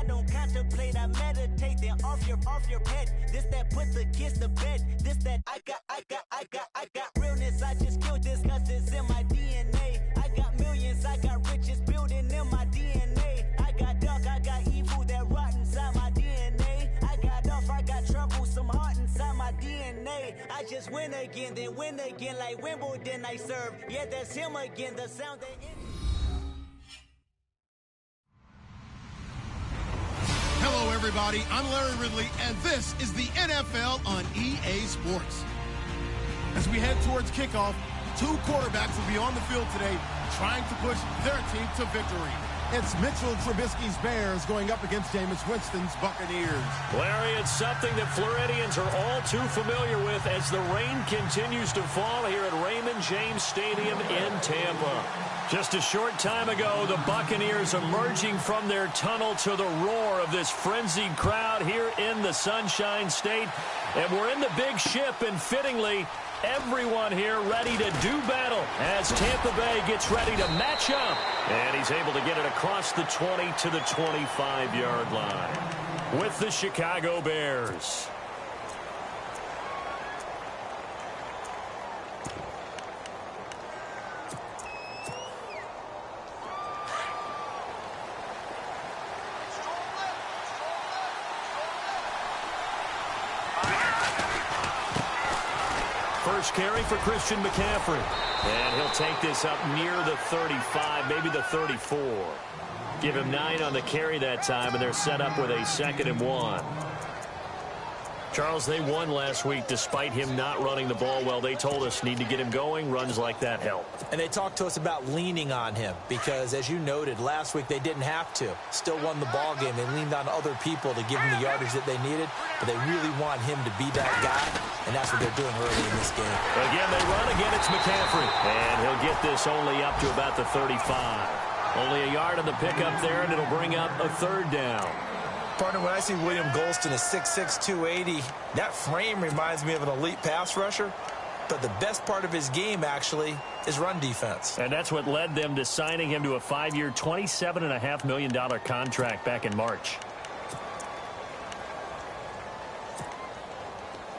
don't contemplate, I meditate, then off your pet. This that put the kids to bed. This that I got realness. I just killed this cause it's in my DNA. I got millions, I got riches building in my DNA. I got dark, I got evil that rot inside my DNA. I got off, I got trouble, some heart inside my DNA. I just win again, then win again like Wimbledon I serve. Yeah, that's him again, the sound that... Hello, everybody. I'm Larry Ridley, and this is the NFL on EA Sports. As we head towards kickoff, two quarterbacks will be on the field today trying to push their team to victory. It's Mitchell Trubisky's Bears going up against Jameis Winston's Buccaneers. Larry, it's something that Floridians are all too familiar with as the rain continues to fall here at Raymond James Stadium in Tampa. Just a short time ago, the Buccaneers emerging from their tunnel to the roar of this frenzied crowd here in the Sunshine State. And we're in the big ship, and fittingly, everyone here ready to do battle as Tampa Bay gets ready to match up. And he's able to get it across the 20 to the 25-yard line with the Chicago Bears. First carry for Christian McCaffrey. And he'll take this up near the 35, maybe the 34. Give him 9 on the carry that time, and they're set up with a 2nd and 1. Charles, they won last week despite him not running the ball well. They told us need to get him going. Runs like that help. And they talked to us about leaning on him because, as you noted, last week they didn't have to. Still won the ball game. They leaned on other people to give him the yardage that they needed, but they really want him to be that guy, and that's what they're doing early in this game. Again, they run. Again, it's McCaffrey. And he'll get this only up to about the 35. Only a yard on the pickup there, and it'll bring up a 3rd down. Partner, when I see William Golston at 6'6", 280, that frame reminds me of an elite pass rusher. But the best part of his game, actually, is run defense. And that's what led them to signing him to a 5-year, $27.5 million contract back in March.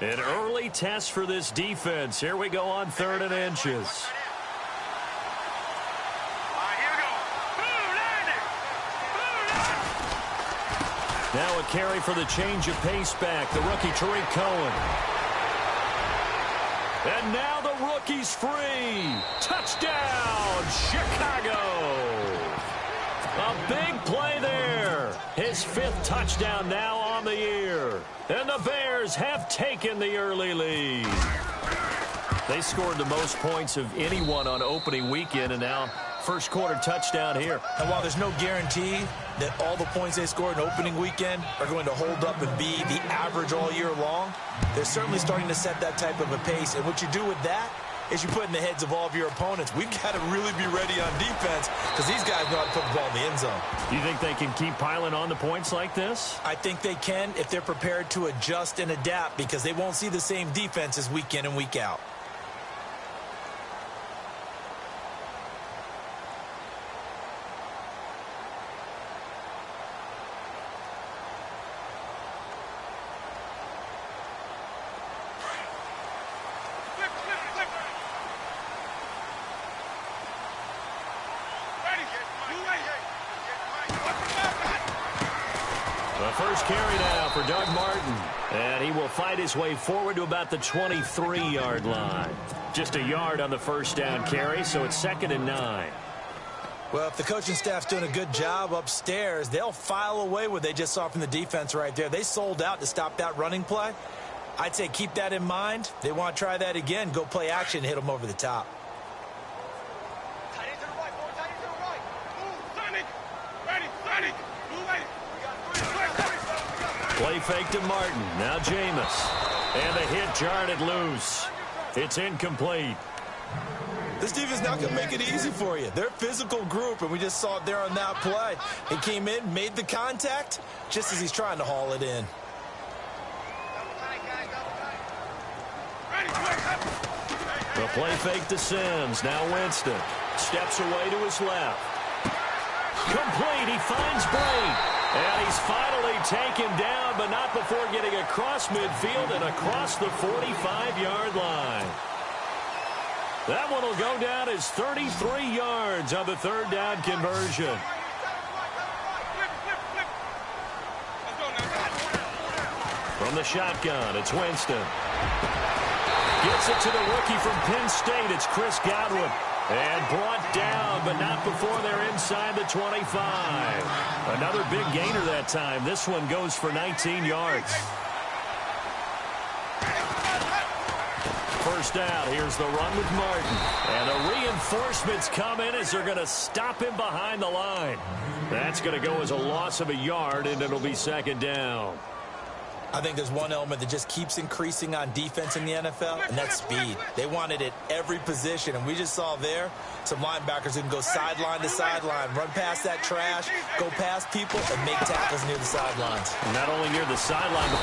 An early test for this defense. Here we go on 3rd and inches. Now a carry for the change of pace back, the rookie Tariq Cohen. And now the rookie's free. Touchdown, Chicago. A big play there. His 5th touchdown now on the year. And the Bears have taken the early lead. They scored the most points of anyone on opening weekend, and now first quarter touchdown here. And while there's no guarantee that all the points they scored in opening weekend are going to hold up and be the average all year long, they're certainly starting to set that type of a pace. And what you do with that is you put in the heads of all of your opponents, we've got to really be ready on defense because these guys know how to put the ball in the end zone. You think they can keep piling on the points like this? I think they can if they're prepared to adjust and adapt because they won't see the same defenses week in and week out. First carry now for Doug Martin. And he will fight his way forward to about the 23-yard line. Just a yard on the first down carry, so it's 2nd and 9. Well, if the coaching staff's doing a good job upstairs, they'll file away what they just saw from the defense right there. They sold out to stop that running play. I'd say keep that in mind. They want to try that again. Go play action, hit them over the top. Play fake to Martin. Now Jameis. And the hit jarred it loose. It's incomplete. This defense not going to make it easy for you. They're a physical group, and we just saw it there on that play. He came in, made the contact, just as he's trying to haul it in. The play fake to Sims. Now Winston. Steps away to his left. Complete. He finds Blake. And he's finally taken down, but not before getting across midfield and across the 45-yard line. That one will go down as 33 yards on the third down conversion. From the shotgun, it's Winston. Gets it to the rookie from Penn State. It's Chris Godwin. And brought down, but not before they're inside the 25. Another big gainer that time. This one goes for 19 yards. First out, here's the run with Martin. And the reinforcements come in as they're going to stop him behind the line. That's going to go as a loss of a yard, and it'll be second down. I think there's one element that just keeps increasing on defense in the NFL, and that's speed. They want it at every position, and we just saw there some linebackers who can go sideline to sideline, run past that trash, go past people, and make tackles near the sidelines. Not only near the sideline, but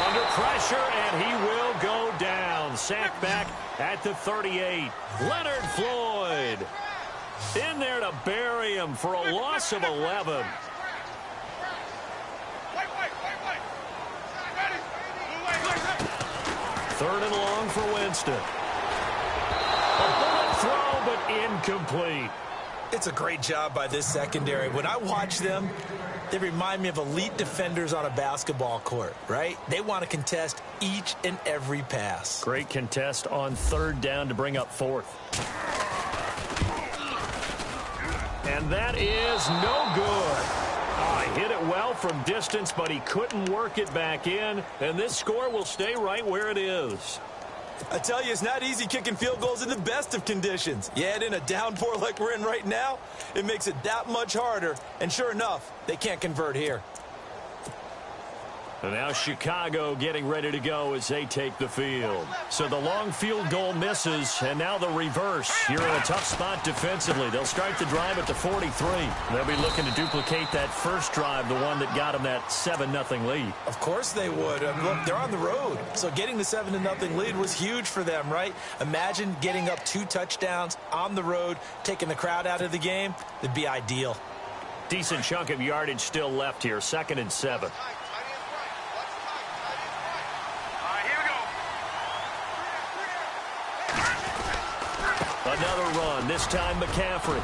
under pressure, and he will go down. Sacked back at the 38. Leonard Floyd in there to bury him for a loss of 11. Third and long for Winston. A bullet throw, but incomplete. It's a great job by this secondary. When I watch them, they remind me of elite defenders on a basketball court, right? They want to contest each and every pass. Great contest on third down to bring up fourth. And that is no good. He hit it well from distance, but he couldn't work it back in, and this score will stay right where it is. I tell you, it's not easy kicking field goals in the best of conditions. You add in a downpour like we're in right now, it makes it that much harder, and sure enough, they can't convert here. And now Chicago getting ready to go as they take the field. So the long field goal misses, and now the reverse. You're in a tough spot defensively. They'll start the drive at the 43. They'll be looking to duplicate that first drive, the one that got them that 7-0 lead. Of course they would. Look, they're on the road. So getting the 7-0 lead was huge for them, right? Imagine getting up 2 touchdowns on the road, taking the crowd out of the game. It'd be ideal. Decent chunk of yardage still left here. 2nd and 7. Another run, this time McCaffrey.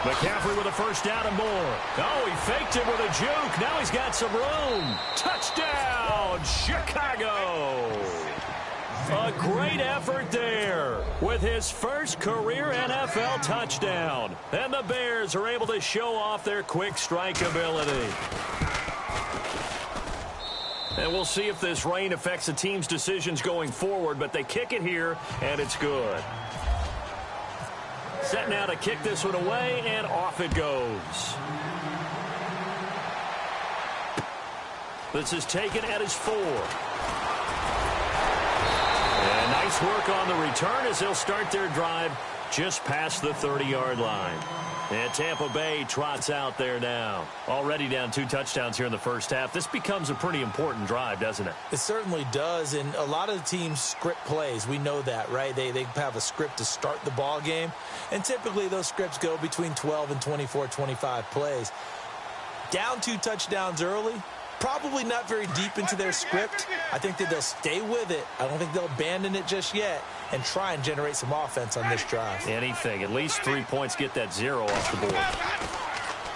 McCaffrey with a first down and more. Oh, he faked it with a juke. Now he's got some room. Touchdown, Chicago. A great effort there with his first career NFL touchdown. And the Bears are able to show off their quick strike ability. And we'll see if this rain affects the team's decisions going forward, but they kick it here, and it's good. Set now to kick this one away, and off it goes. This is taken at his 4. And nice work on the return as they'll start their drive just past the 30-yard line. And Tampa Bay trots out there now. Already down 2 touchdowns here in the first half. This becomes a pretty important drive, doesn't it? It certainly does, and a lot of the teams script plays. We know that, right? They have a script to start the ball game, and typically those scripts go between 12 and 24, 25 plays. Down 2 touchdowns early, probably not very deep into their script. I think that they'll stay with it. I don't think they'll abandon it just yet and try and generate some offense on this drive. Anything. At least 3 points, get that 0 off the board.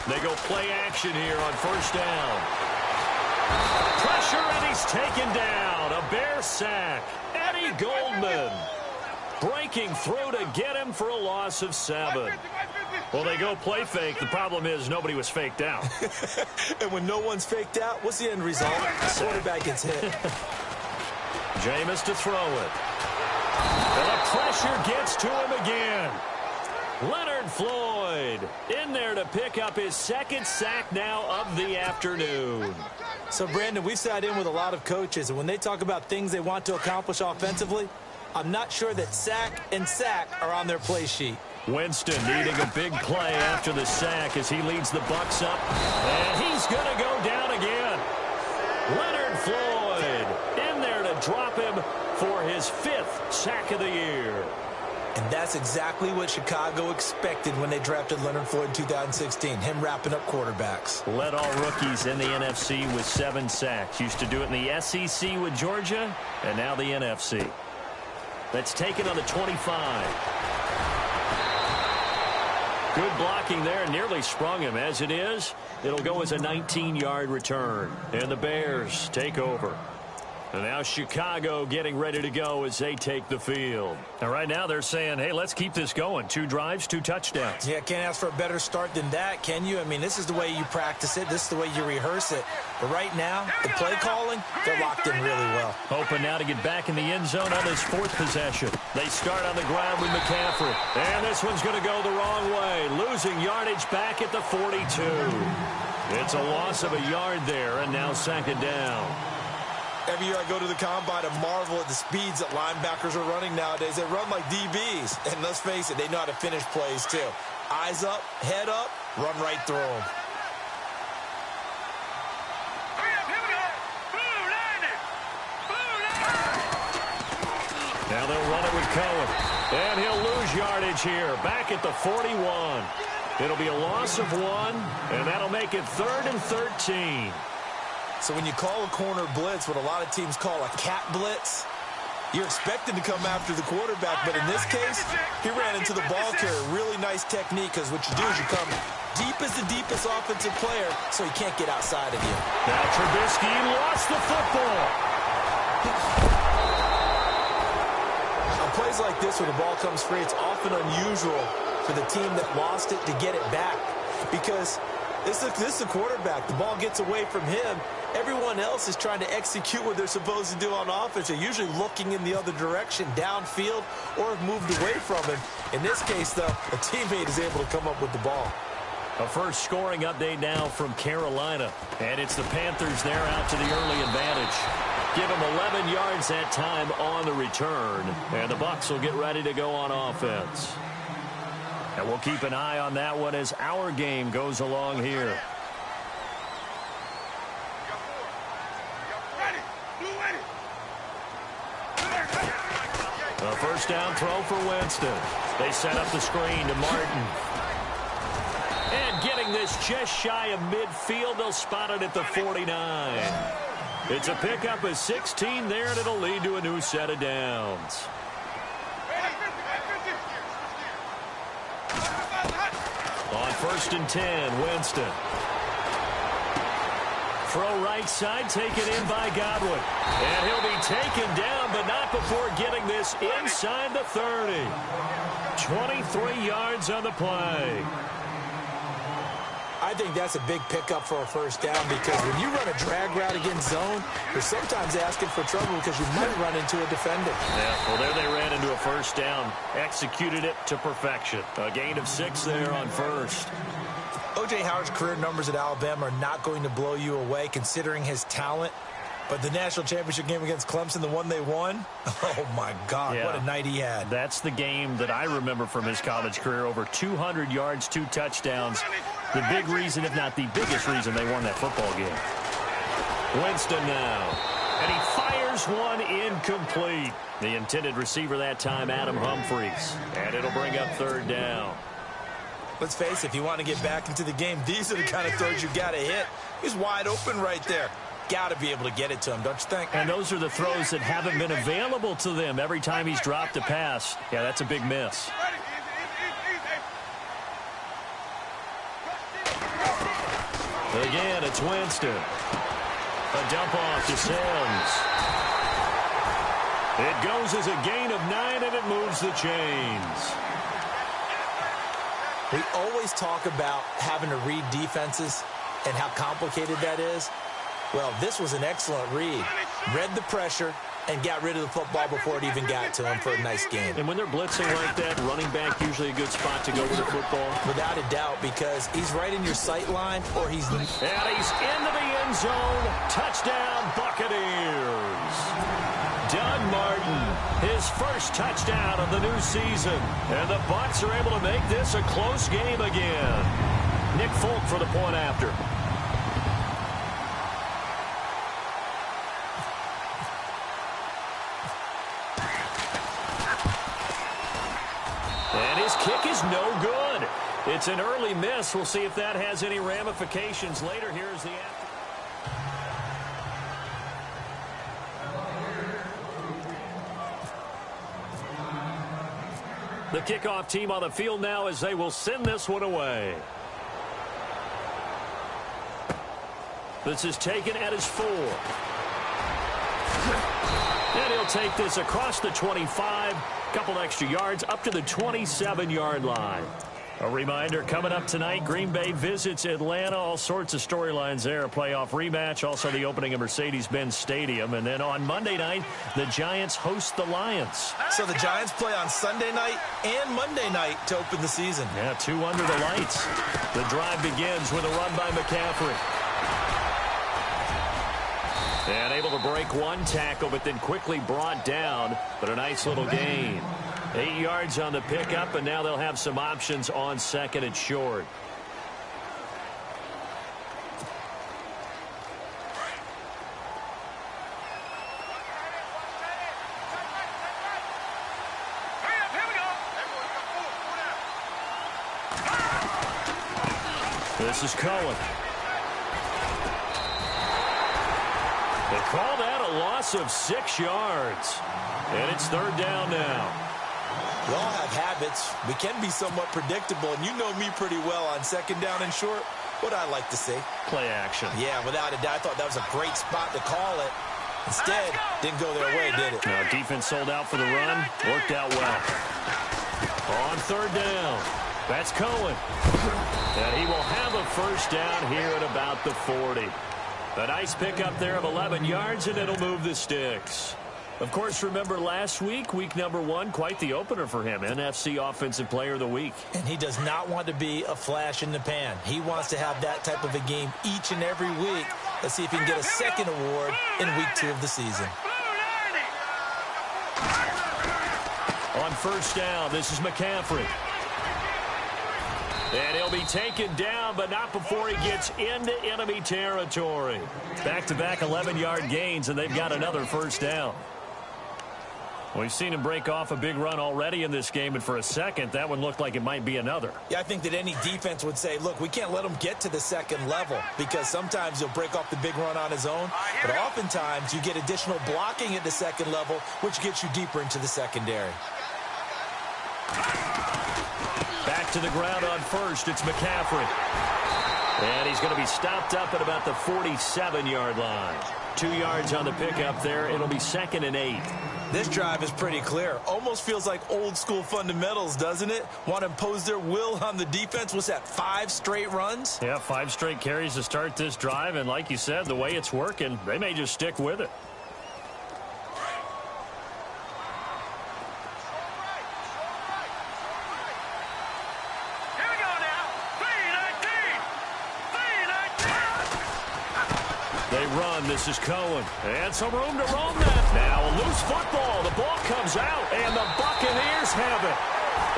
They go play action here on first down. Pressure, and he's taken down. A Bear sack. Eddie Goldman breaking through to get him for a loss of 7. Well, they go play fake. The problem is nobody was faked out. And when no one's faked out, what's the end result? The quarterback gets hit. Jameis to throw it. And the pressure gets to him again. Leonard Floyd in there to pick up his 2nd sack now of the afternoon. So, Brandon, we've sat in with a lot of coaches, and when they talk about things they want to accomplish offensively, I'm not sure that sack and sack are on their play sheet. Winston needing a big play after the sack as he leads the Bucs up. And he's going to go down again. Leonard Floyd in there to drop him for his 5th sack of the year. And that's exactly what Chicago expected when they drafted Leonard Floyd in 2016, him wrapping up quarterbacks. Led all rookies in the NFC with 7 sacks. Used to do it in the SEC with Georgia, and now the NFC. That's taken on the 25. Good blocking there, nearly sprung him. As it is, it'll go as a 19-yard return. And the Bears take over. And now Chicago getting ready to go as they take the field. And right now they're saying, hey, let's keep this going. 2 drives, 2 touchdowns. Yeah, can't ask for a better start than that, can you? I mean, this is the way you practice it. This is the way you rehearse it. But right now, the play calling, they're locked in really well. Hoping now to get back in the end zone on this 4th possession. They start on the ground with McCaffrey. And this one's going to go the wrong way. Losing yardage back at the 42. It's a loss of a yard there, and now 2nd down. Every year I go to the combine and marvel at the speeds that linebackers are running nowadays. They run like DBs. And let's face it, they know how to finish plays too. Eyes up, head up, run right through them. Now they'll run it with Cohen. And he'll lose yardage here. Back at the 41. It'll be a loss of 1. And that'll make it 3rd and 13. So when you call a corner blitz, what a lot of teams call a cat blitz, you're expected to come after the quarterback. But in this case, he ran into the ball carrier. Really nice technique, because what you do is you come deep as the deepest offensive player so he can't get outside of you. Now Trubisky lost the football. On plays like this where the ball comes free, it's often unusual for the team that lost it to get it back, because this is the quarterback. The ball gets away from him. Everyone else is trying to execute what they're supposed to do on offense. They're usually looking in the other direction, downfield, or have moved away from him. In this case, though, a teammate is able to come up with the ball. A first scoring update now from Carolina. And it's the Panthers there out to the early advantage. Give them 11 yards that time on the return. And the Bucs will get ready to go on offense. And we'll keep an eye on that one as our game goes along here. A first down throw for Winston. They set up the screen to Martin. And getting this just shy of midfield, they'll spot it at the 49. It's a pickup of 16 there, and it'll lead to a new set of downs. On 1st and 10, Winston. Throw right side, taken in by Godwin. And he'll be taken down, but not before getting this inside the 30. 23 yards on the play. I think that's a big pickup for a first down, because when you run a drag route against zone, you're sometimes asking for trouble because you might run into a defender. Yeah, well, there they ran into a first down. Executed it to perfection. A gain of 6 there on first. O.J. Howard's career numbers at Alabama are not going to blow you away considering his talent. But the national championship game against Clemson, the one they won, oh, my God, yeah, what a night he had. That's the game that I remember from his college career. Over 200 yards, 2 touchdowns. The big reason, if not the biggest reason, they won that football game. Winston now. And he fires one incomplete. The intended receiver that time, Adam Humphries. And it'll bring up 3rd down. Let's face it, if you want to get back into the game, these are the kind of throws you got to hit. He's wide open right there. Got to be able to get it to him, don't you think? And those are the throws that haven't been available to them every time he's dropped a pass. Yeah, that's a big miss. Again, it's Winston. A dump off to Sims. It goes as a gain of 9, and it moves the chains. We always talk about having to read defenses and how complicated that is. Well, this was an excellent read. Read the pressure and got rid of the football before it even got to him for a nice game. And when they're blitzing like that, running back usually a good spot to go with the football. Without a doubt, because he's right in your sight line, or he's... And he's into the end zone. Touchdown, Buccaneers. Doug Martin, his first touchdown of the new season. And the Bucs are able to make this a close game again. Nick Folk for the point after. his kick is no good. It's an early miss. We'll see if that has any ramifications later. Here's the after. The kickoff team on the field now as they will send this one away. This is taken at his 4. And he'll take this across the 25, couple extra yards up to the 27-yard line. A reminder, coming up tonight, Green Bay visits Atlanta. All sorts of storylines there. A playoff rematch, also the opening of Mercedes-Benz Stadium. And then on Monday night, the Giants host the Lions. So the Giants play on Sunday night and Monday night to open the season. Yeah, 2 under the lights. The drive begins with a run by McCaffrey. And able to break one tackle, but then quickly brought down. But a nice little gain. 8 yards on the pickup, and now they'll have some options on second and short. This is Cohen. They call that a loss of 6 yards. And it's 3rd down now. We all have habits. We can be somewhat predictable, and you know me pretty well on 2nd down and short. What I like to see. Play action. Yeah, without a doubt. I thought that was a great spot to call it. Instead, didn't go their way, did it? Now, defense sold out for the run. Worked out well. On 3rd down, that's Cohen. And he will have a 1st down here at about the 40. A nice pickup there of 11 yards, and it'll move the sticks. Of course, remember last week, week number 1, quite the opener for him. NFC Offensive Player of the Week. And he does not want to be a flash in the pan. He wants to have that type of a game each and every week. Let's see if he can get a 2nd award in week 2 of the season. On 1st down, this is McCaffrey. And he'll be taken down, but not before he gets into enemy territory. Back-to-back 11-yard gains, and they've got another 1st down. We've seen him break off a big run already in this game, and for a second, that one looked like it might be another. Yeah, I think that any defense would say, look, we can't let him get to the 2nd level, because sometimes he'll break off the big run on his own, but oftentimes you get additional blocking at the 2nd level, which gets you deeper into the secondary. Back to the ground on 1st, it's McCaffrey. And he's going to be stopped up at about the 47-yard line. 2 yards on the pickup there. It'll be 2nd and 8. This drive is pretty clear. Almost feels like old school fundamentals, doesn't it? Want to impose their will on the defense. What's that, 5 straight runs? Yeah, 5 straight carries to start this drive. And like you said, the way it's working, they may just stick with it. This is Cohen. And some room to roam that. Now a loose football. The ball comes out, and the Buccaneers have it.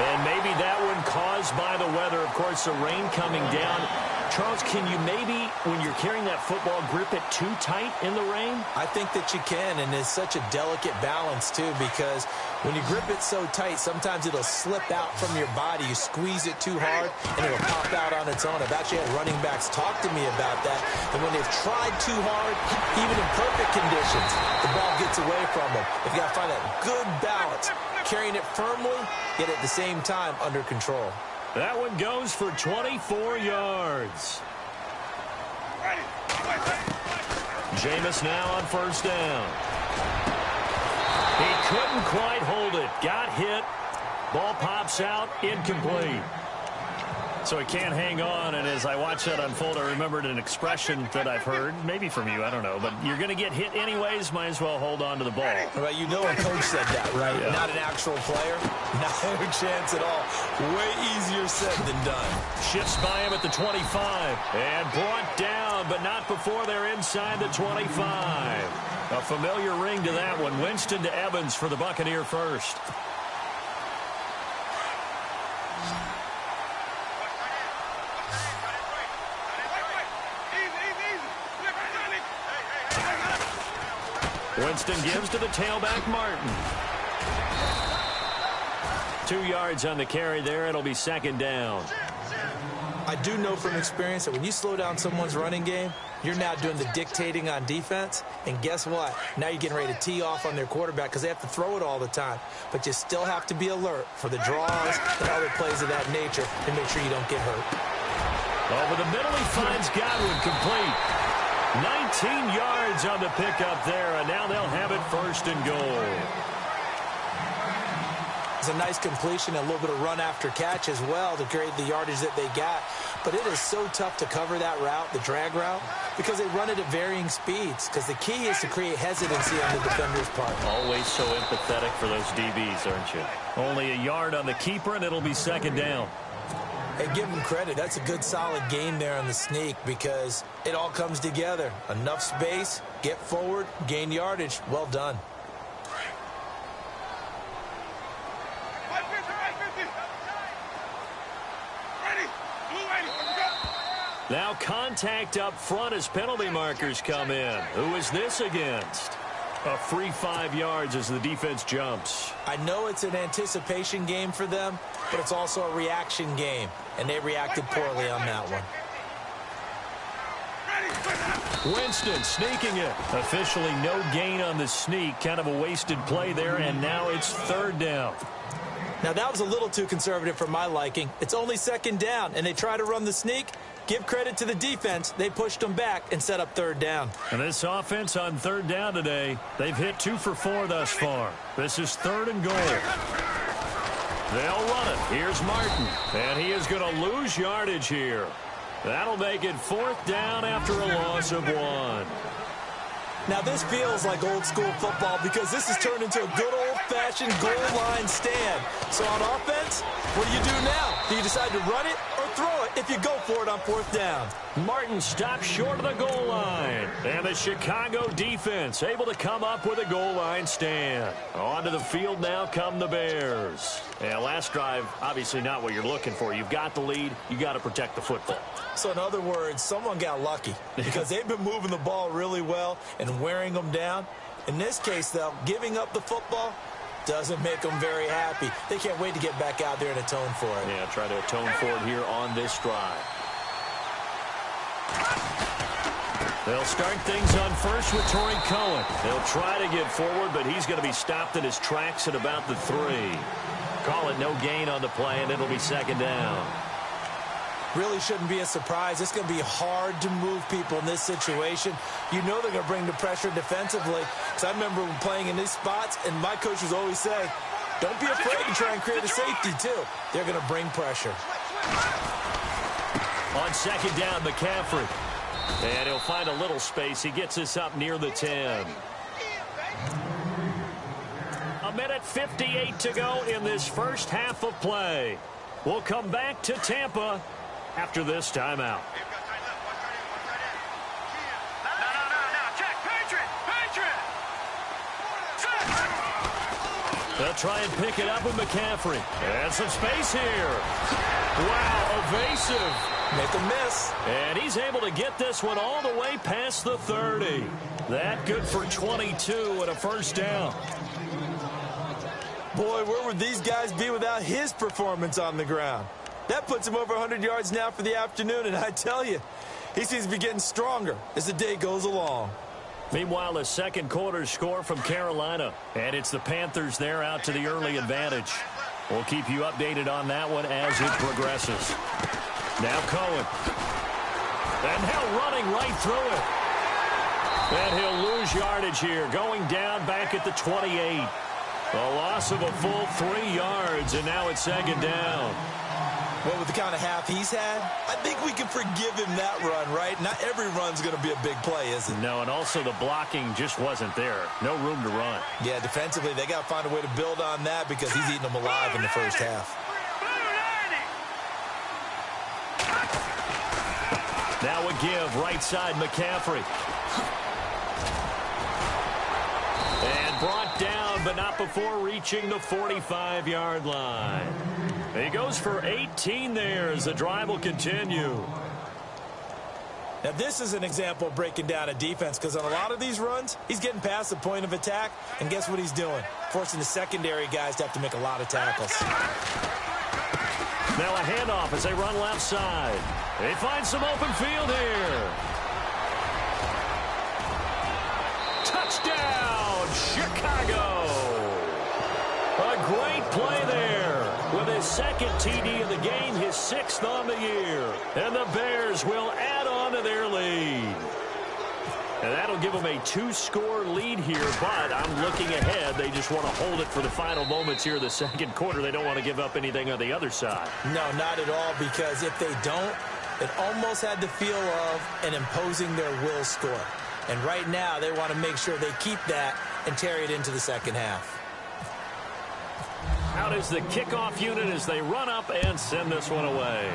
And maybe that one caused by the weather. Of course, the rain coming down. Charles, can you maybe, when you're carrying that football, grip it too tight in the rain? I think that you can, and it's such a delicate balance, too, because when you grip it so tight, sometimes it'll slip out from your body. You squeeze it too hard, and it'll pop out on its own. I've actually had running backs talk to me about that, and when they've tried too hard, even in perfect conditions, the ball gets away from them. They've got to find that good balance, carrying it firmly, yet at the same time under control. That one goes for 24 yards. Jameis now on 1st down. He couldn't quite hold it. Got hit. Ball pops out. Incomplete. So he can't hang on, and as I watch that unfold, I remembered an expression that I've heard, maybe from you, I don't know, but you're going to get hit anyways, might as well hold on to the ball. Right, you know a coach said that, right? Yeah. Not an actual player. Not a chance at all. Way easier said than done. Shifts by him at the 25, and brought down, but not before they're inside the 25. A familiar ring to that one. Winston to Evans for the Buccaneer first. Winston gives to the tailback, Martin. 2 yards on the carry there. It'll be second down. I do know from experience that when you slow down someone's running game, you're now doing the dictating on defense. And guess what? Now you're getting ready to tee off on their quarterback because they have to throw it all the time. But you still have to be alert for the draws and other plays of that nature to make sure you don't get hurt. Over the middle, he finds Godwin complete. 19 yards on the pickup there, and now they'll have it first and goal. It's a nice completion, a little bit of run after catch as well to create the yardage that they got. But it is so tough to cover that route, the drag route, because they run it at varying speeds. Because the key is to create hesitancy on the defender's part. Always so empathetic for those DBs, aren't you? Only a yard on the keeper, and it'll be second down. Hey, give them credit. That's a good, solid game there on the sneak because it all comes together. Enough space, get forward, gain yardage. Well done. Now contact up front as penalty markers come in. Who is this against? A free 5 yards as the defense jumps. I know it's an anticipation game for them, but it's also a reaction game, and they reacted poorly on that one. Winston sneaking it. Officially no gain on the sneak. Kind of a wasted play there, and now it's third down. Now, that was a little too conservative for my liking. It's only second down, and they try to run the sneak. Give credit to the defense. They pushed them back and set up third down. And this offense on third down today, they've hit 2 for 4 thus far. This is third and goal. They'll run it. Here's Martin. And he is going to lose yardage here. That'll make it fourth down after a loss of 1. Now, this feels like old-school football because this has turned into a good old-fashioned goal line stand. So on offense, what do you do now? Do you decide to run it or throw it if you go for it on fourth down? Martin stops short of the goal line. And the Chicago defense able to come up with a goal line stand. Onto the field now come the Bears. And last drive, obviously not what you're looking for. You've got the lead. You got to protect the football. So in other words, someone got lucky because they've been moving the ball really well and wearing them down. In this case, though, giving up the football doesn't make them very happy. They can't wait to get back out there and atone for it. Yeah, try to atone for it here on this drive. They'll start things on first with Torrey Cohen. They'll try to get forward, but he's going to be stopped in his tracks at about the 3. Call it no gain on the play, and it'll be second down. Really shouldn't be a surprise. It's going to be hard to move people in this situation. You know they're going to bring the pressure defensively. Because I remember playing in these spots, and my coaches always say, don't be afraid to try and create a safety, too. They're going to bring pressure. On second down, McCaffrey. And he'll find a little space. He gets us up near the 10. A minute 58 to go in this first half of play. We'll come back to Tampa after this timeout. They'll try and pick it up with McCaffrey. And some space here. Wow, evasive. Make a miss. And he's able to get this one all the way past the 30. That good for 22 and a first down. Boy, where would these guys be without his performance on the ground? That puts him over 100 yards now for the afternoon, and I tell you, he seems to be getting stronger as the day goes along. Meanwhile, the second quarter score from Carolina, and it's the Panthers there out to the early advantage. We'll keep you updated on that one as it progresses. Now Cohen. And now running right through it. And he'll lose yardage here, going down back at the 28. A loss of a full 3 yards, and now it's second down. Well, with the kind of half he's had, I think we can forgive him that run, right? Not every run's going to be a big play, is it? No, and also the blocking just wasn't there. No room to run. Yeah, defensively, they got to find a way to build on that because he's eating them alive in the first half. Now a give, right side, McCaffrey. And brought down, but not before reaching the 45-yard line. He goes for 18 there as the drive will continue. Now, this is an example of breaking down a defense, because on a lot of these runs, he's getting past the point of attack, and guess what he's doing? Forcing the secondary guys to have to make a lot of tackles. Now a handoff as they run left side. They find some open field here. Touchdown, Chicago! A great play there. With his second TD of the game, his 6th on the year. And the Bears will add on to their lead. And that'll give them a 2-score lead here, but I'm looking ahead. They just want to hold it for the final moments here in the second quarter. They don't want to give up anything on the other side. No, not at all, because if they don't, it almost had the feel of an imposing their will score. And right now, they want to make sure they keep that and carry it into the second half. Out is the kickoff unit as they run up and send this one away.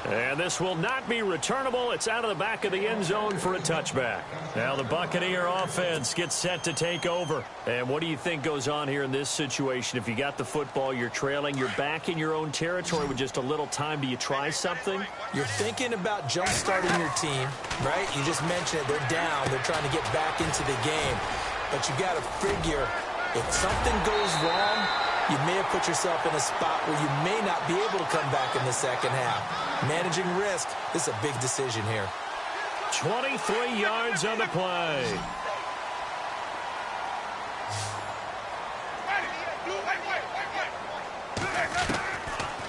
And this will not be returnable. It's out of the back of the end zone for a touchback. Now the Buccaneer offense gets set to take over. And what do you think goes on here in this situation? If you got the football, you're trailing, you're back in your own territory with just a little time. Do you try something? You're thinking about jump-starting your team, right? You just mentioned it. They're down. They're trying to get back into the game. But you got to figure, if something goes wrong, you may have put yourself in a spot where you may not be able to come back in the second half. Managing risk, this is a big decision here. 23 yards on the play.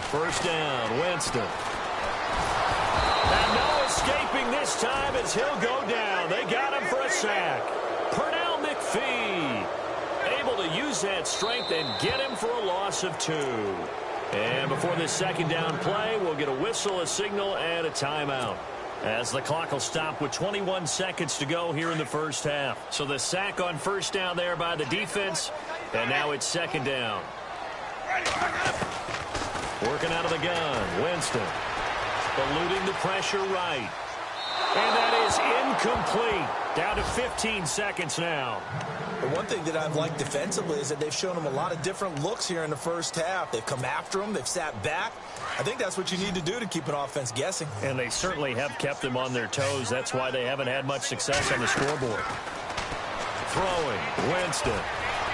First down, Winston. And no escaping this time as he'll go down. They got him for a sack. Pernell McPhee able to use that strength and get him for a loss of 2. And before this second down play, we'll get a whistle, a signal, and a timeout. As the clock will stop with 21 seconds to go here in the first half. So the sack on first down there by the defense, and now it's second down. Working out of the gun, Winston. Eluding the pressure right. And that is incomplete. Down to 15 seconds now. The one thing that I've liked defensively is that they've shown him a lot of different looks here in the first half. They've come after him. They've sat back. I think that's what you need to do to keep an offense guessing. And they certainly have kept them on their toes. That's why they haven't had much success on the scoreboard. Throwing, Winston.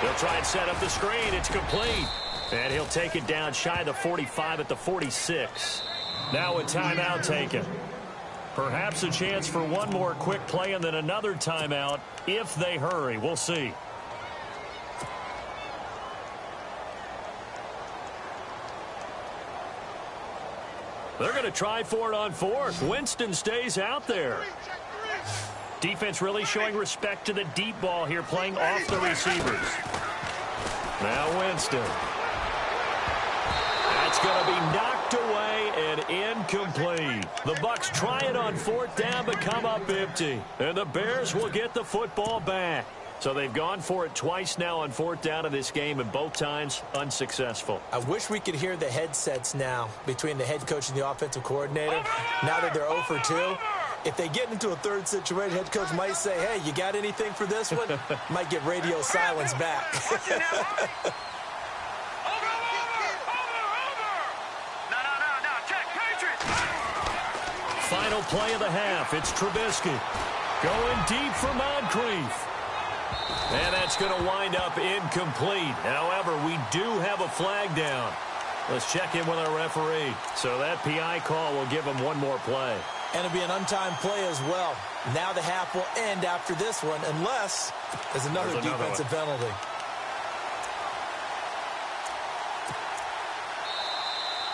He'll try and set up the screen. It's complete. And he'll take it down shy of the 45 at the 46. Now a timeout taken. Perhaps a chance for one more quick play and then another timeout if they hurry. We'll see. They're going to try for it on fourth. Winston stays out there. Defense really showing respect to the deep ball here, playing off the receivers. Now Winston. That's going to be knocked away and incomplete. The Bucs try it on fourth down but come up empty. And the Bears will get the football back. So they've gone for it twice now on fourth down in this game, and both times unsuccessful. I wish we could hear the headsets now between the head coach and the offensive coordinator. Now that they're 0 for 2, if they get into a third situation, head coach might say, hey, you got anything for this one? Might get radio silence back. Final play of the half. It's Trubisky going deep for Moncrief. And that's going to wind up incomplete. However, we do have a flag down. Let's check in with our referee. So that PI call will give him one more play. And it'll be an untimed play as well. Now the half will end after this one unless there's another defensive penalty.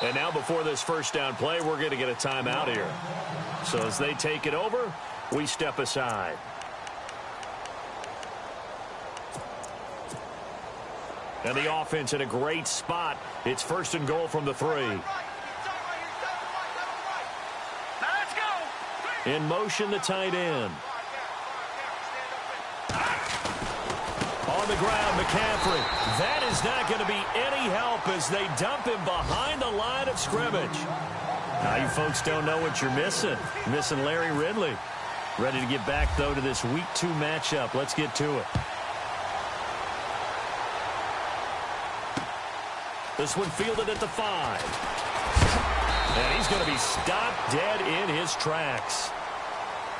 And now before this first down play, we're going to get a timeout here. So as they take it over, we step aside. And the offense in a great spot. It's first and goal from the 3. In motion, the tight end. On the ground, McCaffrey. That is not going to be any help as they dump him behind the line of scrimmage. Now you folks don't know what you're missing. Missing Larry Ridley. Ready to get back, though, to this Week 2 matchup. Let's get to it. This one fielded at the 5. And he's going to be stopped dead in his tracks.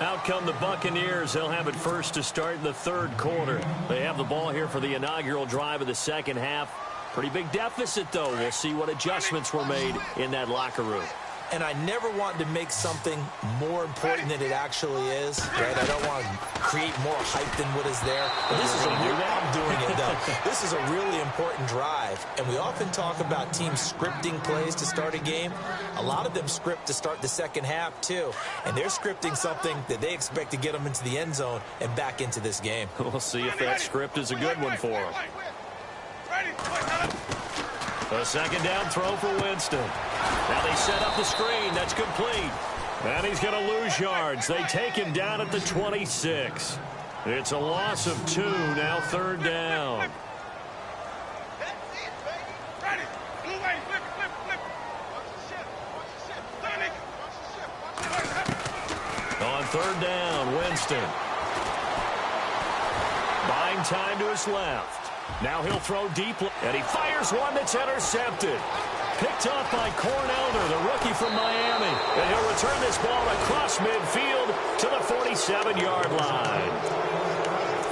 Out come the Buccaneers. They'll have it first to start in the third quarter. They have the ball here for the inaugural drive of the second half. Pretty big deficit, though. We'll see what adjustments were made in that locker room. And I never want to make something more important than it actually is, right? I don't want to create more hype than what is there. But this is I'm doing it, though. This is a really important drive. And we often talk about teams scripting plays to start a game. A lot of them script to start the second half, too. And they're scripting something that they expect to get them into the end zone and back into this game. We'll see if that script is a good one for them. A second down throw for Winston. Now they set up the screen. That's complete. And he's going to lose yards. They take him down at the 26. It's a loss of 2. Now third down. On third down, Winston. Buying time to his left. Now he'll throw deep, and he fires one that's intercepted. Picked off by Cornelder, the rookie from Miami. And he'll return this ball across midfield to the 47-yard line.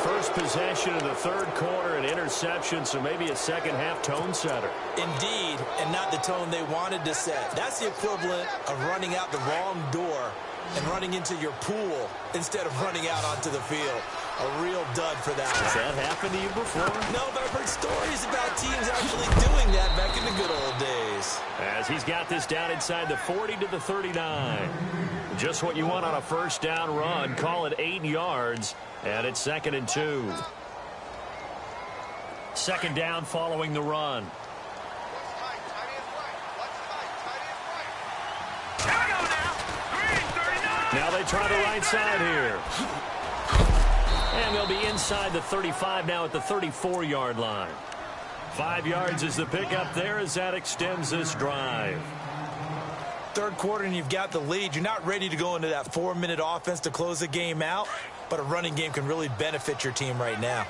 First possession of the third quarter, an interception, so maybe a second-half tone setter. Indeed, and not the tone they wanted to set. That's the equivalent of running out the wrong door and running into your pool instead of running out onto the field. A real dud for that. Has that happened to you before? No, but I've heard stories about teams actually doing that back in the good old days. As he's got this down inside the 40 to the 39. Just what you want on a first down run. Call it 8 yards, and it's 2nd and 2. Second down following the run. Now they try the right side here. And they'll be inside the 35 now at the 34-yard line. 5 yards is the pickup there as that extends this drive. Third quarter and you've got the lead. You're not ready to go into that 4-minute offense to close the game out, but a running game can really benefit your team right now.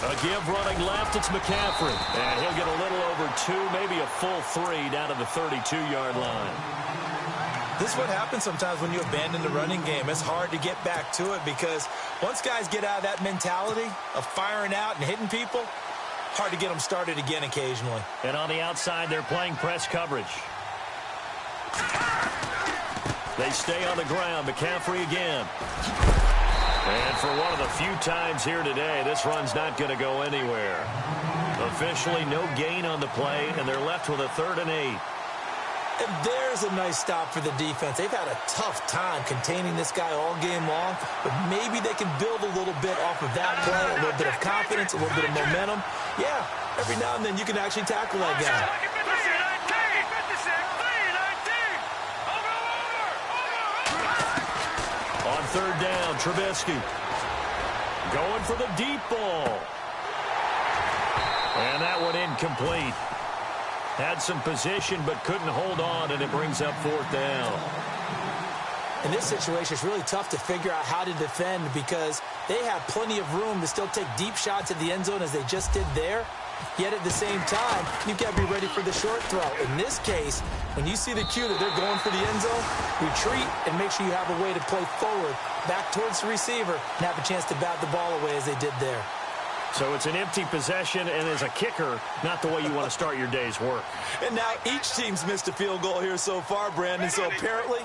A give running left, it's McCaffrey. And he'll get a little over 2, maybe a full 3 down to the 32-yard line. This is what happens sometimes when you abandon the running game. It's hard to get back to it because once guys get out of that mentality of firing out and hitting people, hard to get them started again occasionally. And on the outside, they're playing press coverage. They stay on the ground. McCaffrey again. And for one of the few times here today, this run's not going to go anywhere. Officially, no gain on the play, and they're left with a 3rd and 8. And there's a nice stop for the defense. They've had a tough time containing this guy all game long, but maybe they can build a little bit off of that play, a little bit of confidence, a little bit of momentum. Yeah, every now and then you can actually tackle that guy. On third down, Trubisky going for the deep ball. And that one incomplete. Had some position but couldn't hold on, and it brings up 4th down. In this situation, it's really tough to figure out how to defend because they have plenty of room to still take deep shots at the end zone as they just did there. Yet at the same time, you've got to be ready for the short throw. In this case, when you see the cue that they're going for the end zone, retreat and make sure you have a way to play forward, back towards the receiver, and have a chance to bat the ball away as they did there. So it's an empty possession, and as a kicker, not the way you want to start your day's work. And now each team's missed a field goal here so far, Brandon, so apparently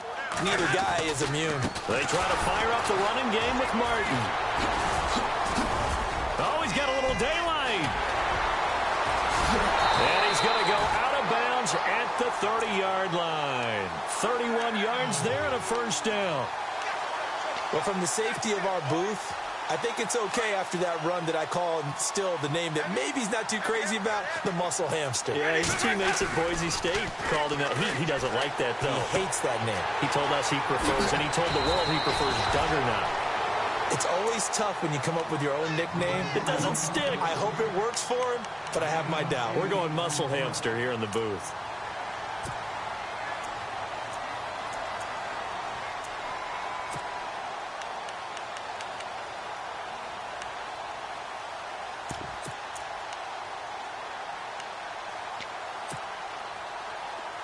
neither guy is immune. They try to fire up the running game with Martin. Oh, he's got a little daylight. And he's going to go out of bounds at the 30-yard line. 31 yards there and a first down. Well, from the safety of our booth, I think it's okay after that run that I call him still the name that maybe he's not too crazy about, the muscle hamster. Yeah, his teammates at Boise State called him that. He doesn't like that, though. He hates that name. He told us he prefers, and he told the world he prefers Juggernaut. It's always tough when you come up with your own nickname. It doesn't stick. I hope it works for him, but I have my doubt. We're going muscle hamster here in the booth.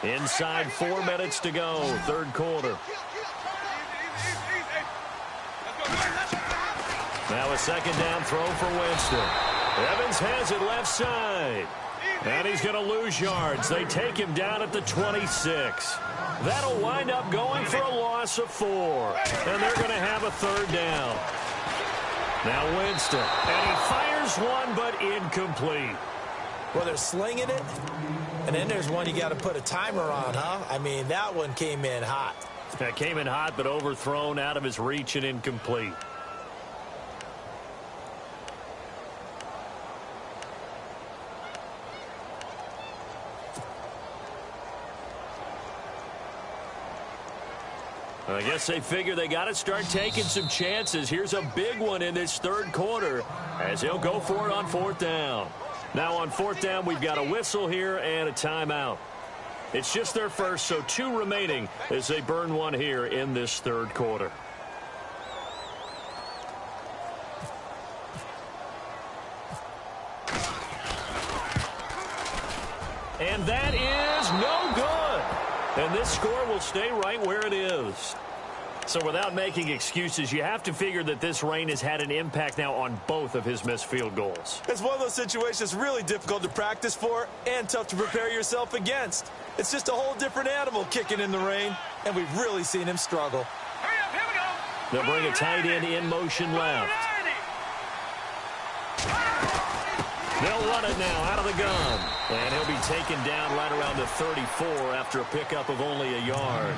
Inside 4 minutes to go, third quarter. Now a second down throw for Winston. Evans has it left side. And he's going to lose yards. They take him down at the 26. That'll wind up going for a loss of 4. And they're going to have a third down. Now Winston. And he fires one, but incomplete. Well, they're slinging it. And then there's one you got to put a timer on, huh? I mean, that one came in hot. That came in hot, but overthrown out of his reach and incomplete. I guess they figure they got to start taking some chances. Here's a big one in this third quarter as he'll go for it on fourth down. Now on fourth down, we've got a whistle here and a timeout. It's just their first, so 2 remaining as they burn one here in this third quarter. And that is no good. And this score will stay right where it is. So without making excuses, you have to figure that this rain has had an impact now on both of his missed field goals. It's one of those situations really difficult to practice for and tough to prepare yourself against. It's just a whole different animal kicking in the rain, and we've really seen him struggle. Hurry up, here we go. They'll bring a tight end in motion left. They'll run it now out of the gun. And he'll be taken down right around the 34 after a pickup of only a yard.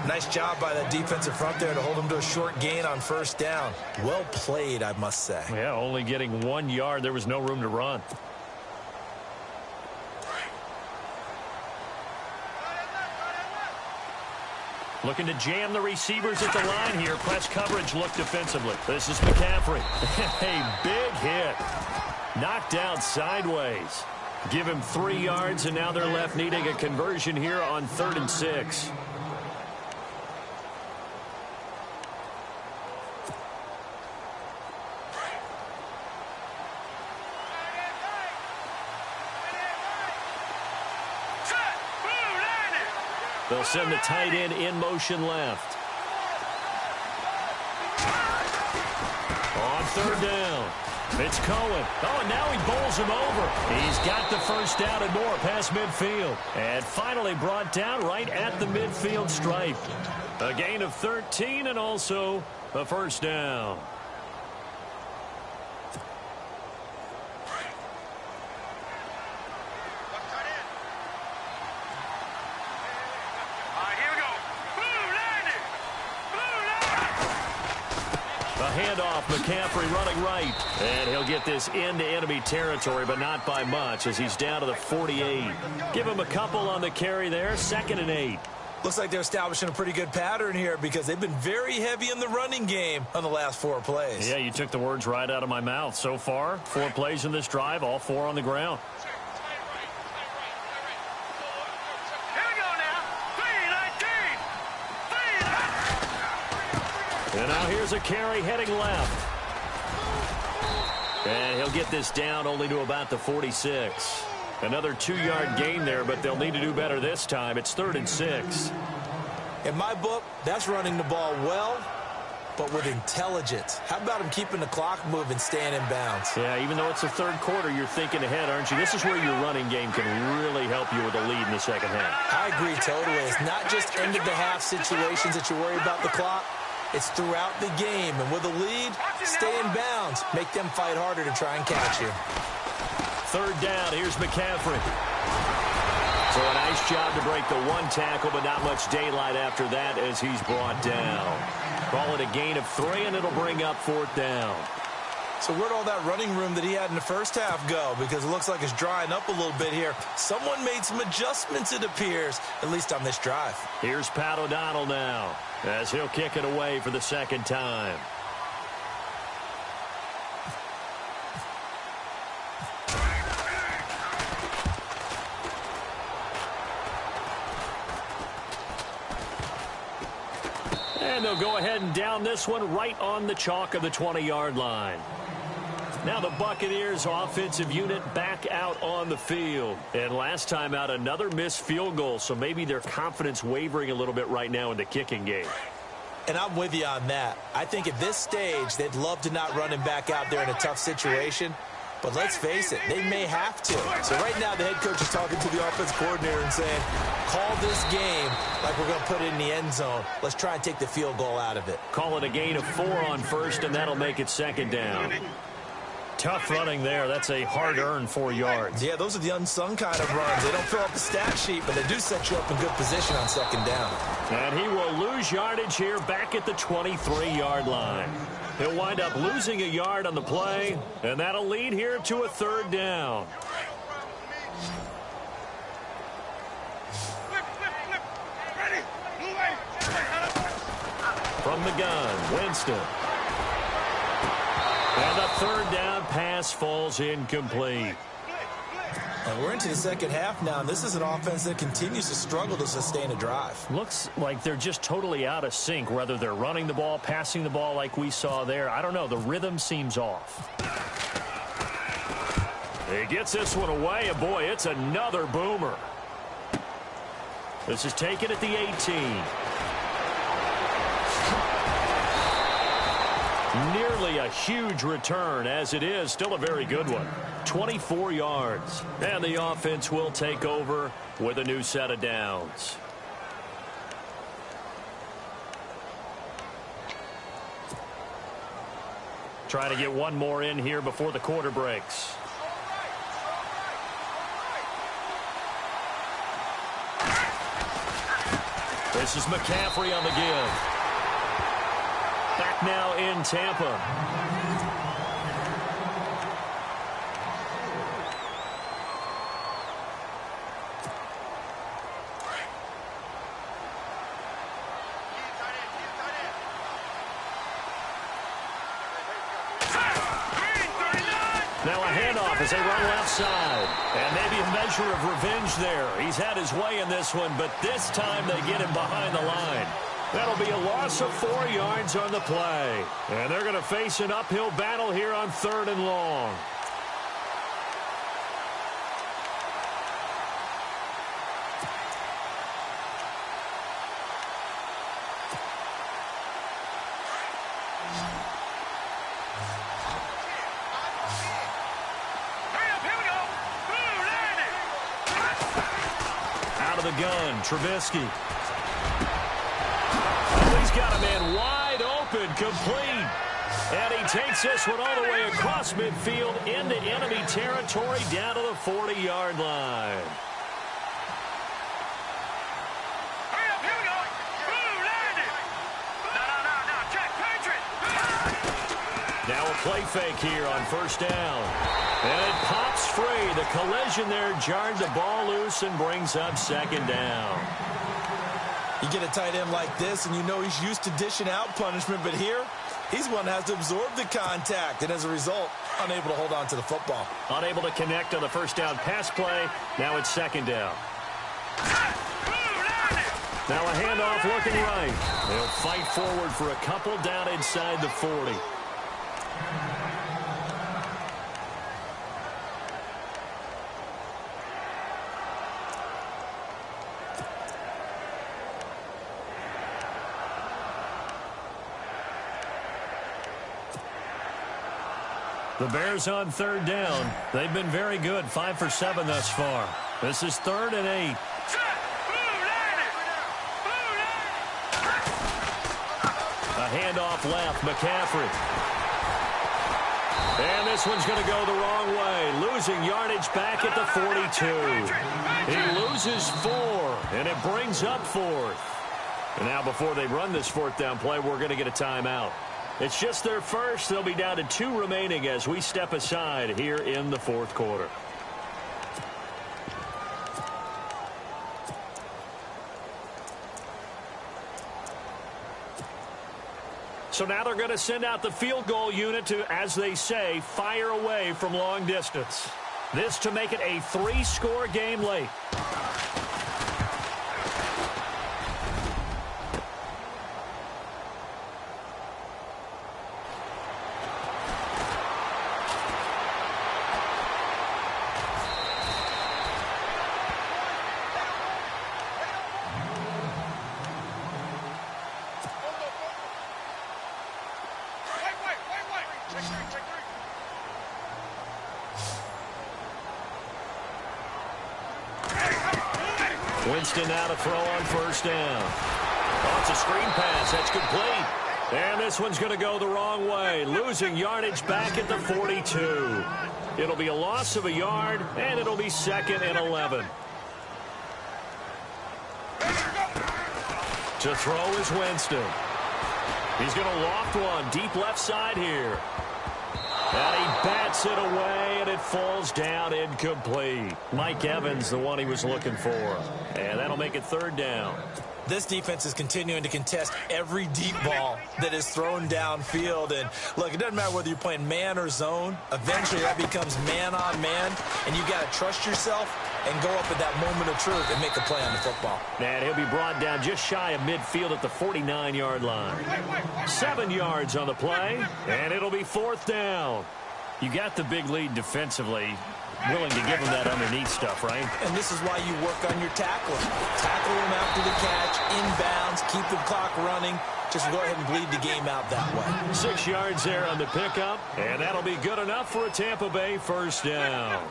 Nice job by that defensive front there to hold him to a short gain on first down. Well played, I must say. Yeah, only getting 1 yard. There was no room to run. Looking to jam the receivers at the line here. Press coverage look defensively. This is McCaffrey. A big hit. Knocked out sideways. Give him 3 yards, and now they're left needing a conversion here on 3rd and 6. They'll send the tight end in motion left. On 3rd down. It's Cohen. Oh, and now he bowls him over. He's got the first down and more past midfield. And finally brought down right at the midfield stripe. A gain of 13 and also a first down. Handoff, McCaffrey running right. And he'll get this into enemy territory, but not by much as he's down to the 48. Give him a couple on the carry there, 2nd and 8. Looks like they're establishing a pretty good pattern here because they've been very heavy in the running game on the last 4 plays. Yeah, you took the words right out of my mouth. So far, 4 plays in this drive, all 4 on the ground. And now here's a carry heading left. And he'll get this down only to about the 46. Another 2-yard gain there, but they'll need to do better this time. It's 3rd and 6. In my book, that's running the ball well, but with intelligence. How about him keeping the clock moving, staying in bounds? Yeah, even though it's the 3rd quarter, you're thinking ahead, aren't you? This is where your running game can really help you with a lead in the second half. I agree totally. It's not just end-of-the-half situations that you worry about the clock. It's throughout the game, and with a lead, stay in bounds. Make them fight harder to try and catch you. 3rd down, here's McCaffrey. So a nice job to break the 1 tackle, but not much daylight after that as he's brought down. Call it a gain of 3, and it'll bring up 4th down. So where'd all that running room that he had in the first half go? Because it looks like it's drying up a little bit here. Someone made some adjustments, it appears, at least on this drive. Here's Pat O'Donnell now as he'll kick it away for the 2nd time. And they'll go ahead and down this one right on the chalk of the 20-yard line. Now the Buccaneers offensive unit back out on the field. And last time out, another missed field goal, so maybe their confidence wavering a little bit right now in the kicking game. And I'm with you on that. I think at this stage, they'd love to not run him back out there in a tough situation. But let's face it, they may have to. So right now, the head coach is talking to the offense coordinator and saying, call this game like we're going to put it in the end zone. Let's try and take the field goal out of it. Call it a gain of 4 on first, and that'll make it second down. Tough running there. That's a hard-earned 4 yards. Yeah, those are the unsung kind of runs. They don't fill up the stat sheet, but they do set you up in good position on second down. And he will lose yardage here back at the 23-yard line. He'll wind up losing a yard on the play, and that'll lead here to a third down. From the gun, Winston. And the third down pass falls incomplete. And we're into the second half now, and this is an offense that continues to struggle to sustain a drive. Looks like they're just totally out of sync, whether they're running the ball, passing the ball like we saw there. I don't know. The rhythm seems off. He gets this one away, and boy, it's another boomer. This is taken at the 18. Nearly a huge return, as it is still a very good one. 24 yards. And the offense will take over with a new set of downs. Try to get one more in here before the quarter breaks. This is McCaffrey on the give. Back now in Tampa. Now a handoff as they run left side. And maybe a measure of revenge there. He's had his way in this one, but this time they get him behind the line. That'll be a loss of 4 yards on the play. And they're going to face an uphill battle here on 3rd and long. Out of the gun, Trubisky. He's got a man wide open, complete. And he takes this one all the way across midfield into enemy territory down to the 40-yard line. Now a play fake here on first down. And it pops free. The collision there jarred the ball loose and brings up second down. You get a tight end like this, and you know he's used to dishing out punishment, but here, he's one that has to absorb the contact, and as a result, unable to hold on to the football. Unable to connect on the first down pass play. Now it's second down. Now a handoff looking right. They'll fight forward for a couple down inside the 40. The Bears on third down. They've been very good, 5 for 7 thus far. This is 3rd and 8. A handoff left, McCaffrey. And this one's going to go the wrong way, losing yardage back at the 42. He loses 4, and it brings up 4th. And now before they run this 4th down play, we're going to get a timeout. It's just their first. They'll be down to 2 remaining as we step aside here in the 4th quarter. So now they're going to send out the field goal unit to, as they say, fire away from long distance. This to make it a 3-score game late. Winston now to throw on first down. Oh, it's a screen pass. That's complete. And this one's going to go the wrong way. Losing yardage back at the 42. It'll be a loss of a yard, and it'll be 2nd and 11. To throw is Winston. He's going to loft one deep left side here. And he bats it away, and it falls down incomplete. Mike Evans, the one he was looking for. And that'll make it 3rd down. This defense is continuing to contest every deep ball that is thrown downfield. And, look, it doesn't matter whether you're playing man or zone. Eventually, that becomes man-on-man, and you got to trust yourself and go up at that moment of truth and make a play on the football. And he'll be brought down just shy of midfield at the 49-yard line. 7 yards on the play, and it'll be 4th down. You got the big lead defensively. Willing to give him that underneath stuff, right? And this is why you work on your tackling. Tackle him after the catch, inbounds, keep the clock running. Just go ahead and bleed the game out that way. 6 yards there on the pickup, and that'll be good enough for a Tampa Bay first down.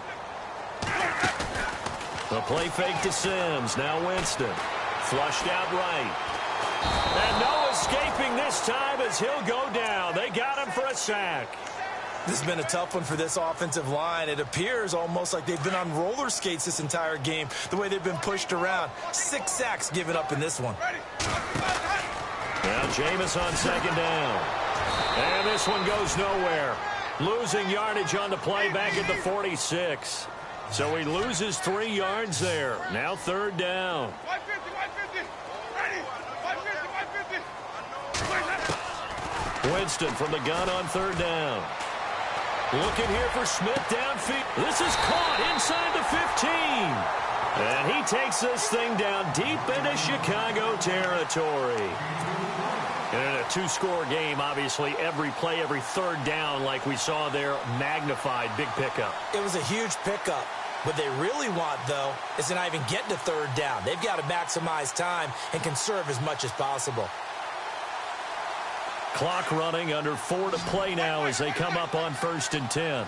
The play fake to Sims. Now Winston. Flushed out right. And no escaping this time as he'll go down. They got him for a sack. This has been a tough one for this offensive line. It appears almost like they've been on roller skates this entire game, the way they've been pushed around. 6 sacks given up in this one. Now Jameis on 2nd down. And this one goes nowhere. Losing yardage on the play back at the 46. So he loses 3 yards there. Now 3rd down. Winston from the gun on 3rd down. Looking here for Smith downfield. This is caught inside the 15. And he takes this thing down deep into Chicago territory. And in a 2-score game, obviously, every play, every 3rd down, like we saw there, magnified, big pickup. It was a huge pickup. What they really want, though, is to not even get to 3rd down. They've got to maximize time and conserve as much as possible. Clock running, under 4 to play now as they come up on 1st and 10.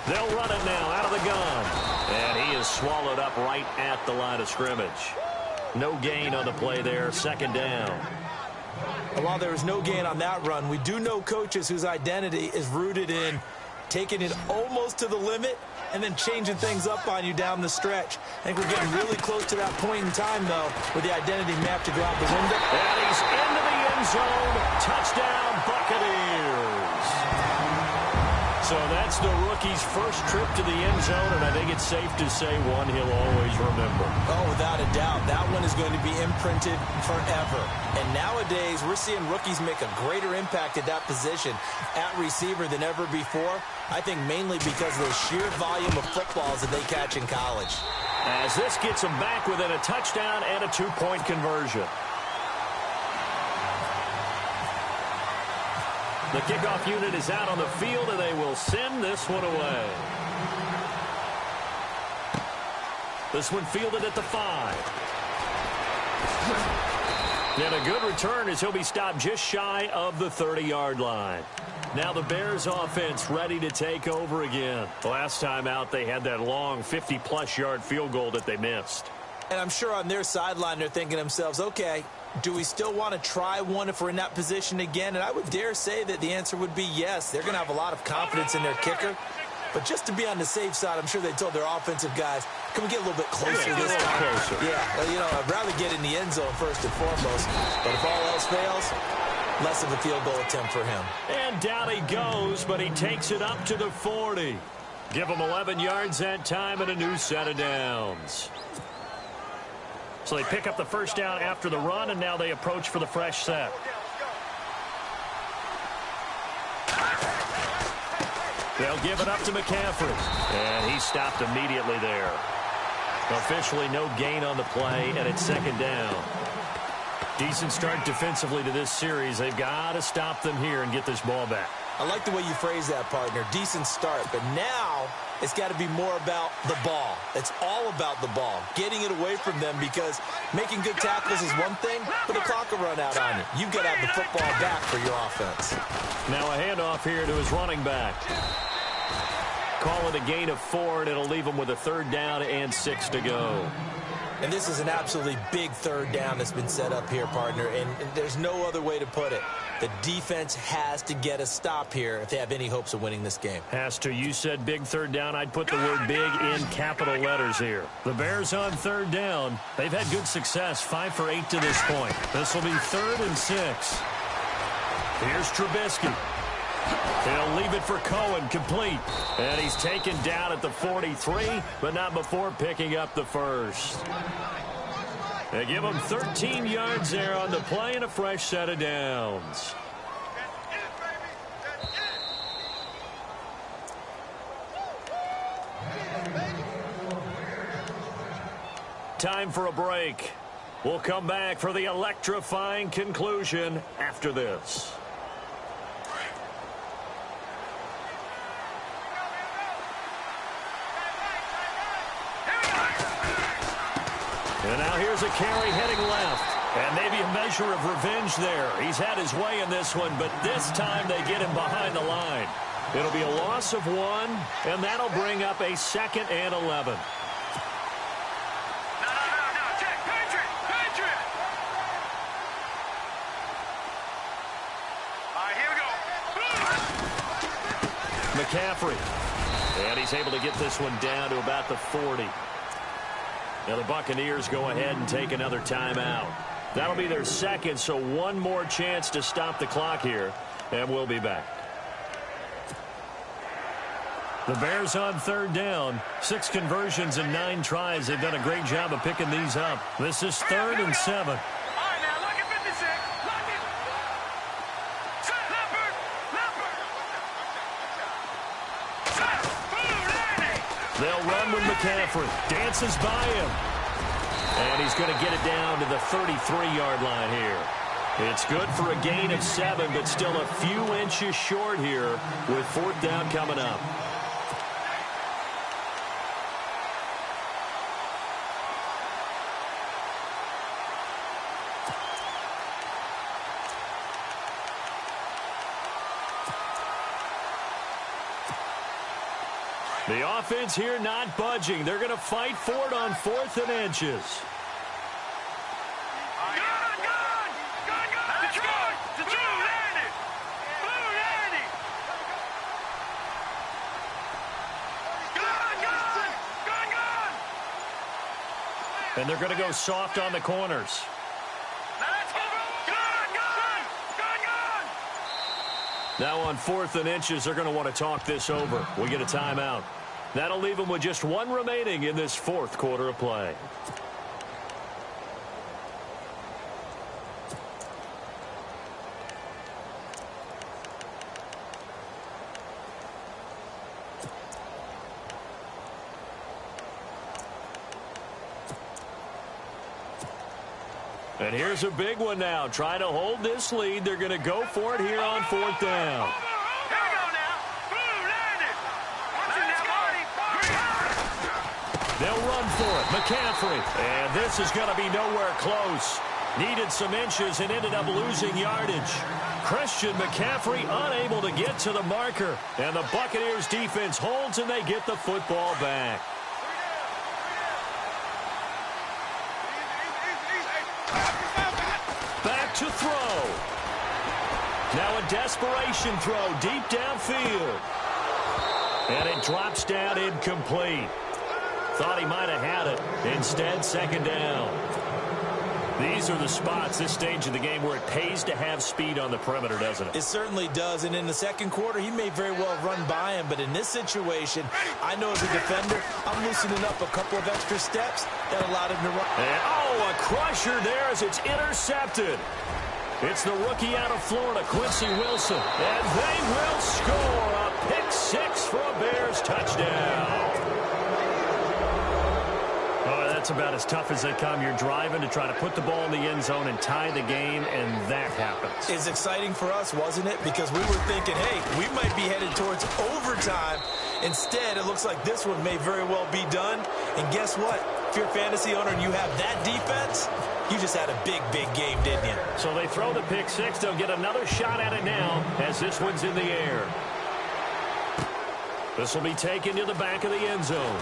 They'll run it now out of the gun. And he is swallowed up right at the line of scrimmage. No gain on the play there, 2nd down. And while there was no gain on that run, we do know coaches whose identity is rooted in taking it almost to the limit and then changing things up on you down the stretch. I think we're getting really close to that point in time, though, where the identity map to go out the window. And he's into the end zone. Touchdown, Buccaneers. So that's the rookie's first trip to the end zone, and I think it's safe to say one he'll always remember. Oh, without a doubt. That one is going to be imprinted forever. And nowadays, we're seeing rookies make a greater impact at that position at receiver than ever before. I think mainly because of the sheer volume of footballs that they catch in college. As this gets them back within a touchdown and a 2-point conversion. The kickoff unit is out on the field, and they will send this one away. This one fielded at the 5. And a good return as he'll be stopped just shy of the 30-yard line. Now the Bears offense ready to take over again. The last time out, they had that long 50-plus yard field goal that they missed. And I'm sure on their sideline they're thinking to themselves, okay, do we still want to try one if we're in that position again? And I would dare say that the answer would be yes. They're going to have a lot of confidence in their kicker. But just to be on the safe side, I'm sure they told their offensive guys, can we get a little bit closer this time? Closer. Yeah, well, you know, I'd rather get in the end zone first and foremost. But if all else fails, less of a field goal attempt for him. And down he goes, but he takes it up to the 40. Give him 11 yards that time and a new set of downs. So they pick up the first down after the run, and now they approach for the fresh set. They'll give it up to McCaffrey. And he stopped immediately there. Officially no gain on the play, and it's 2nd down. Decent start defensively to this series. They've got to stop them here and get this ball back. I like the way you phrase that, partner. Decent start, but now it's got to be more about the ball. It's all about the ball, getting it away from them, because making good tackles is one thing, but the clock will run out on you. You've got to have the football back for your offense. Now a handoff here to his running back. Call it a gain of 4, and it'll leave them with a 3rd down and 6 to go. And this is an absolutely big 3rd down that's been set up here, partner, and there's no other way to put it. The defense has to get a stop here if they have any hopes of winning this game. Has to. You said big 3rd down. I'd put the word big in capital letters here. The Bears on 3rd down. They've had good success, 5 for 8 to this point. This will be 3rd and 6. Here's Trubisky. He'll leave it for Cohen, complete. And he's taken down at the 43, but not before picking up the 1st. They give him 13 yards there on the play and a fresh set of downs. Time for a break. We'll come back for the electrifying conclusion after this. And now here's a carry heading left. And maybe a measure of revenge there. He's had his way in this one, but this time they get him behind the line. It'll be a loss of 1, and that'll bring up a 2nd and 11. McCaffrey. And he's able to get this one down to about the 40. Now the Buccaneers go ahead and take another timeout. That'll be their 2nd, so one more chance to stop the clock here, and we'll be back. The Bears on 3rd down. 6 conversions and 9 tries. They've done a great job of picking these up. This is 3rd and 7. They'll run with McCaffrey. Dances by him. And he's going to get it down to the 33-yard line here. It's good for a gain of 7, but still a few inches short here with 4th down coming up. The offense here not budging. They're going to fight for it on 4th and inches. And they're going to go soft on the corners. Now on 4th and inches, they're going to want to talk this over. We get a timeout. That'll leave them with just 1 remaining in this 4th quarter of play. And here's a big one now. Trying to hold this lead. They're going to go for it here on 4th down. They'll run for it. McCaffrey. And this is going to be nowhere close. Needed some inches and ended up losing yardage. Christian McCaffrey unable to get to the marker. And the Buccaneers defense holds and they get the football back. Back to throw. Now a desperation throw deep downfield. And it drops down incomplete. Thought he might have had it. Instead, 2nd down. These are the spots, this stage of the game, where it pays to have speed on the perimeter, doesn't it? It certainly does, and in the 2nd quarter, he may very well run by him, but in this situation, I know as a defender, I'm loosening up a couple of extra steps that allowed him to run. And, oh, a crusher there as it's intercepted. It's the rookie out of Florida, Quincy Wilson, and they will score a pick 6 for a Bears touchdown. That's about as tough as they come. You're driving to try to put the ball in the end zone and tie the game, and that happens. It's exciting for us, wasn't it? Because we were thinking, hey, we might be headed towards overtime. Instead, it looks like this one may very well be done. And guess what? If you're a fantasy owner and you have that defense, you just had a big, big game, didn't you? So they throw the pick 6. They'll get another shot at it now as this one's in the air. This will be taken to the back of the end zone.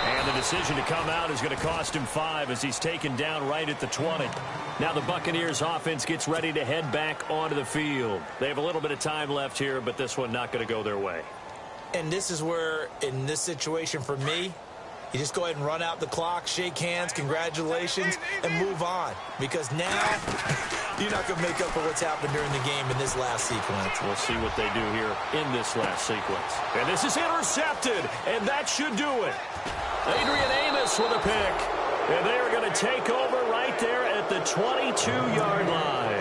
And the decision to come out is going to cost him 5 as he's taken down right at the 20. Now the Buccaneers offense gets ready to head back onto the field. They have a little bit of time left here, but this one not going to go their way. And this is where, in this situation for me, you just go ahead and run out the clock, shake hands, congratulations, and move on. Because now you're not going to make up for what's happened during the game in this last sequence. We'll see what they do here in this last sequence. And this is intercepted, and that should do it. Adrian Amos with a pick. And they are going to take over right there at the 22-yard line.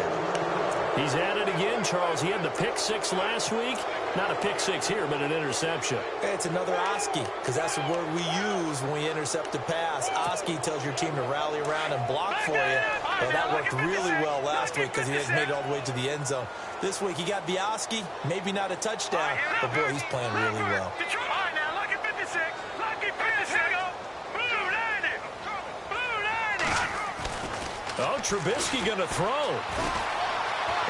He's at it again, Charles. He had the pick 6 last week. Not a pick 6 here, but an interception. Hey, it's another Oski, because that's the word we use when we intercept a pass. Oski tells your team to rally around and block for you. Well, that worked really well last week because he has made it all the way to the end zone. This week, he got the Oski, maybe not a touchdown, but, boy, he's playing really well. Oh, Trubisky going to throw.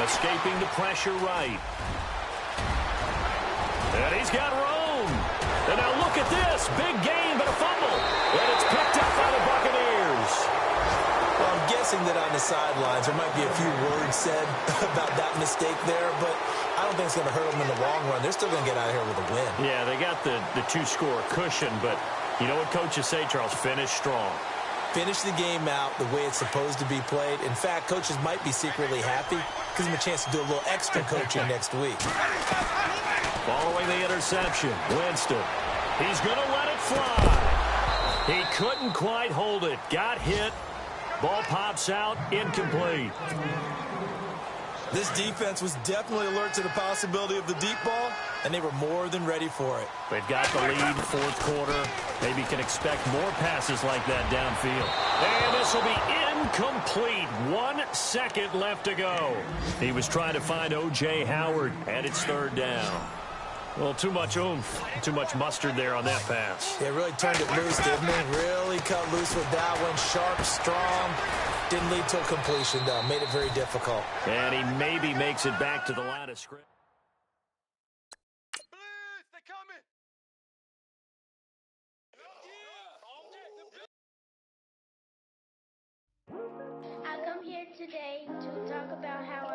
Escaping the pressure right. And he's got Rome. And now look at this. Big gain, but a fumble. And it's picked up by the Buccaneers. Well, I'm guessing that on the sidelines there might be a few words said about that mistake there, but I don't think it's going to hurt them in the long run. They're still going to get out of here with a win. Yeah, they got the 2-score cushion, but you know what coaches say, Charles? Finish strong. Finish the game out the way it's supposed to be played. In fact, coaches might be secretly happy. Gives them a chance to do a little extra coaching next week. Following the interception, Winston. He's going to let it fly. He couldn't quite hold it. Got hit. Ball pops out. Incomplete. This defense was definitely alert to the possibility of the deep ball, and they were more than ready for it. They've got the lead, fourth quarter. Maybe can expect more passes like that downfield. And this will be incomplete. 1 second left to go. He was trying to find O.J. Howard, and it's third down. Well, too much oomph, too much mustard there on that pass. They really turned it loose, didn't they? Really cut loose with that one. Sharp, strong. Didn't lead to a completion, though. Made it very difficult. And he maybe makes it back to the line of scrimmage. I come here today to talk about how